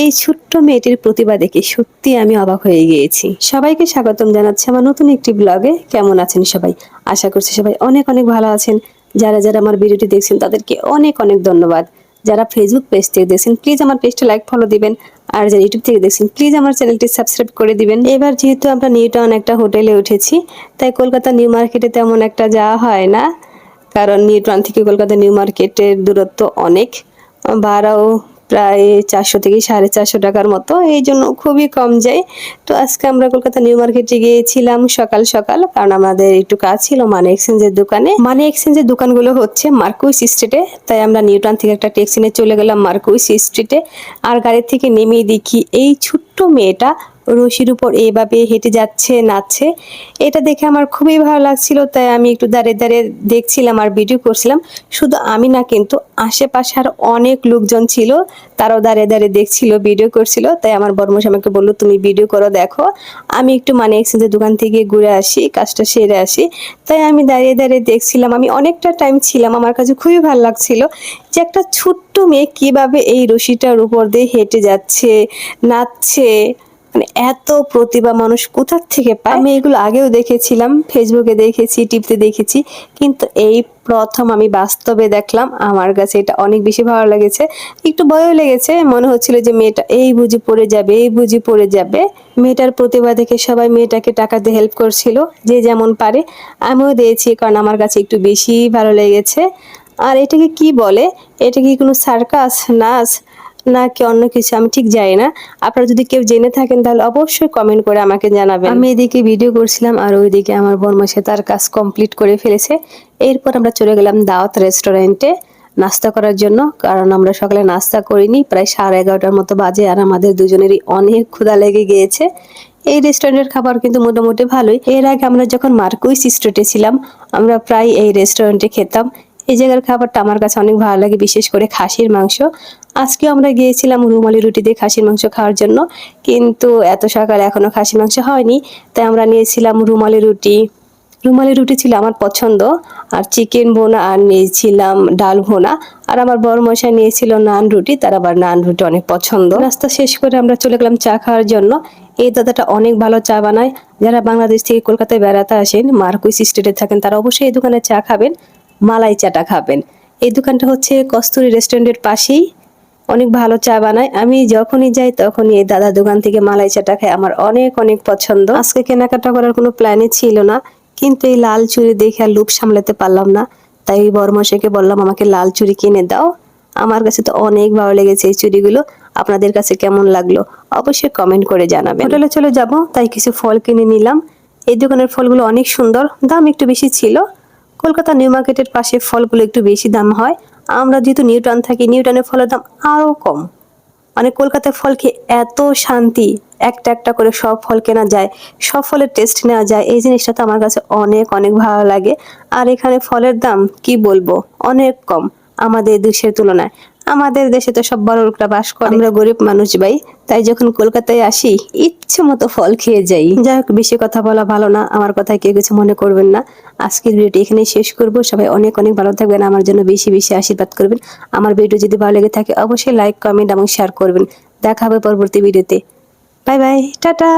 এই ছোট্ট মেয়েটির প্রতিভা দেখে সত্যি আমি অবাক হয়ে গিয়েছি। সবাইকে স্বাগতম জানাচ্ছি আমার নতুন একটি ব্লগে। কেমন আছেন সবাই? আশা করছি সবাই অনেক অনেক ভালো আছেন। যারা যারা আমার ভিডিওটি দেখছেন তাদেরকে অনেক অনেক ধন্যবাদ। যারা ফেসবুক পেজ থেকে দেখছেন প্লিজ আমার পেজটা লাইক ফলো দিবেন, আর যারা ইউটিউব থেকে দেখছেন প্লিজ আমার চ্যানেলটি সাবস্ক্রাইব করে দিবেন। এবার যেহেতু আমরা নিউ টাউন একটা হোটেলে উঠেছি, তাই কলকাতা নিউ মার্কেটে তেমন একটা যাওয়া হয় না, কারণ নিউ টাউন থেকে কলকাতা নিউ মার্কেটের দূরত্ব অনেক, ভাড়াও প্রায় 400 থেকে 450 টাকার মতো, এই জন্য খুবই কম যায়। তো আজকে আমরা কলকাতা নিউ মার্কেটে গিয়েছিলাম সকাল সকাল, কারণ আমাদের একটু কাজ ছিল মানি এক্সচেঞ্জের দোকানে। মানি এক্সচেঞ্জের দোকানগুলো হচ্ছে মার্কুইস স্ট্রিটে, তাই আমরা নিউটাউন থেকে একটা ট্যাক্সি নিয়ে চলে গেলাম মার্কুইস স্ট্রিটে। আর গাড়ি থেকে নেমেই দেখি এই ছোট্ট মেয়েটা রশির উপর এইভাবে হেঁটে যাচ্ছে, নাচছে। এটা দেখে আমার খুবই ভালো লাগছিল, তাই আমি একটু দাঁড়িয়ে দাঁড়িয়ে দেখছিলাম আর ভিডিও করছিলাম। শুধু আমি না, কিন্তু আশেপাশে আর অনেক লোকজন ছিল, তারাও দাঁড়িয়ে দাঁড়িয়ে দেখছিল, ভিডিও করছিল। তাই আমার বড়মশাই আমাকে বললো তুমি ভিডিও করো, দেখো আমি একটু মানি এক্সচেঞ্জের দোকান থেকে ঘুরে আসি, কাজটা সেরে আসি। তাই আমি দাঁড়িয়ে দাঁড়িয়ে দেখছিলাম। আমি অনেকটা টাইম ছিলাম, আমার কাছে খুবই ভালো লাগছিল যে একটা ছোট্ট মেয়ে কিভাবে এই রশিটার উপর দিয়ে হেঁটে যাচ্ছে, নাচছে। মানে এত প্রতিভা মানুষ কোথা থেকে পায়? আমি এগুলো আগেও দেখেছিলাম, ফেসবুকে দেখেছি, টিভিতে দেখেছি, কিন্তু এই প্রথম আমি বাস্তবে দেখলাম। আমার কাছে এটা অনেক বেশি ভালো লেগেছে, একটু ভয়ও লেগেছে, মনে হচ্ছিল যে মেয়েটা এই বুঝি পড়ে যাবে, এই বুঝি পড়ে যাবে। মেয়েটার প্রতিভা দেখে সবাই মেয়েটাকে টাকা দিয়ে হেল্প করছিল, যে যেমন পারে। আমিও দিয়েছি, কারণ আমার কাছে একটু বেশি ভালো লেগেছে। আর এটাকে কি বলে, এটা কি কোনো সার্কাস, নাচ নাকি অন্য কিছু, আমি ঠিক জানি না। আপনারা যদি কেউ জেনে থাকেন তাহলে অবশ্যই কমেন্ট করে আমাকে জানাবেন। আমি এদিকে ভিডিও করছিলাম আর ওইদিকে আমার বরমাসে তার কাজ কমপ্লিট করে ফেলেছে। এরপর আমরা চলে গেলাম দাওয়াত রেস্টুরেন্টে নাস্তা করার জন্য, কারণ আমরা সকালে নাস্তা করিনি, প্রায় 11:30টার মতো বাজে, আর আমাদের দুজনেরই অনেক ক্ষুধা লেগে গিয়েছে। এই রেস্টুরেন্টের খাবার কিন্তু মোটামুটি ভালোই। এর আগে আমরা যখন মার্কুইস স্ট্রিটে ছিলাম, আমরা প্রায় এই রেস্টুরেন্টে খেতাম। এই জায়গার খাবারটা আমার কাছে অনেক ভালো লাগে, বিশেষ করে খাসির মাংস। আজকেও আমরা গিয়েছিলাম রুমালি রুটি দিয়ে খাসির মাংস খাওয়ার জন্য, কিন্তু এত সকালে এখনো খাসির মাংস হয়নি, তাই আমরা নিয়েছিলাম রুমালি রুটি। রুমালি রুটি ছিল আমার পছন্দ, আর চিকেন ভুনা, আর নিয়েছিলাম ডাল ভুনা। আর আমার বড় মশাই নিয়েছিল নান রুটি, তার আবার নান রুটি অনেক পছন্দ। নাস্তা শেষ করে আমরা চলে গেলাম চা খাওয়ার জন্য। এই দাদাটা অনেক ভালো চা বানায়। যারা বাংলাদেশ থেকে কলকাতায় বেড়াতে আসেন, মার্কুইস স্ট্রিটে থাকেন, তারা অবশ্যই এই দোকানে চা খাবেন, মালাই চাটা খাবেন। এই দোকানটা হচ্ছে কস্তুরী রেস্টুরেন্টের পাশেই, অনেক ভালো চা বানায়। আমি যখনই যাই তখনই এই দাদার দোকান থেকে মালাই চাটা খাই, আমার অনেক অনেক পছন্দ। আজকে কেনাকাটা করার কোনো প্ল্যানই ছিল না, কিন্তু এই লাল চুড়ি দেখে আর লোভ সামলাতে পারলাম না, তাই বড়মশাইকে বললাম আমাকে লাল চুড়ি কিনে দাও। আমার কাছে তো অনেক ভালো লেগেছে এই চুড়িগুলো। আপনাদের কাছে কেমন লাগলো অবশ্যই কমেন্ট করে জানাবেন। হোটেলে চলে যাব, তাই কিছু ফল কিনে নিলাম। এই দোকানের ফলগুলো অনেক সুন্দর, দাম একটু বেশি ছিল। কলকাতা নিউ মার্কেটের পাশে ফলগুলো একটু বেশি দাম হয়। আমরা যেহেতু নিউটাউন থাকি, নিউটাউনের ফলের দাম আরও কম। মানে কলকাতায় ফল খেয়ে এত শান্তি, একটা একটা করে সব ফল কেনা যায়, সব ফলের টেস্ট নেওয়া যায়, এই জিনিসটা তো আমার কাছে অনেক অনেক ভালো লাগে। আর এখানে ফলের দাম কি বলবো, অনেক কম আমাদের দেশের তুলনায়। আমাদের দেশে তো সব বড় লোকরা বাস করে, আমরা গরিব মানুষ ভাই, তাই যখন কলকাতায় আসি ইচ্ছে মতো ফল খেয়ে যাই। যাই হোক, বেশি কথা বলা ভালো না, আমার কথায় কেউ কিছু মনে করবেন না। আজকের ভিডিওটি এখানেই শেষ করব। সবাই অনেক অনেক ভালো থাকবেন, আমার জন্য বেশি বেশি আশীর্বাদ করবেন। আমার ভিডিও যদি ভালো লেগে থাকে অবশ্যই লাইক, কমেন্ট এবং শেয়ার করবেন। দেখা হবে পরবর্তী ভিডিওতে। Bye bye, tata.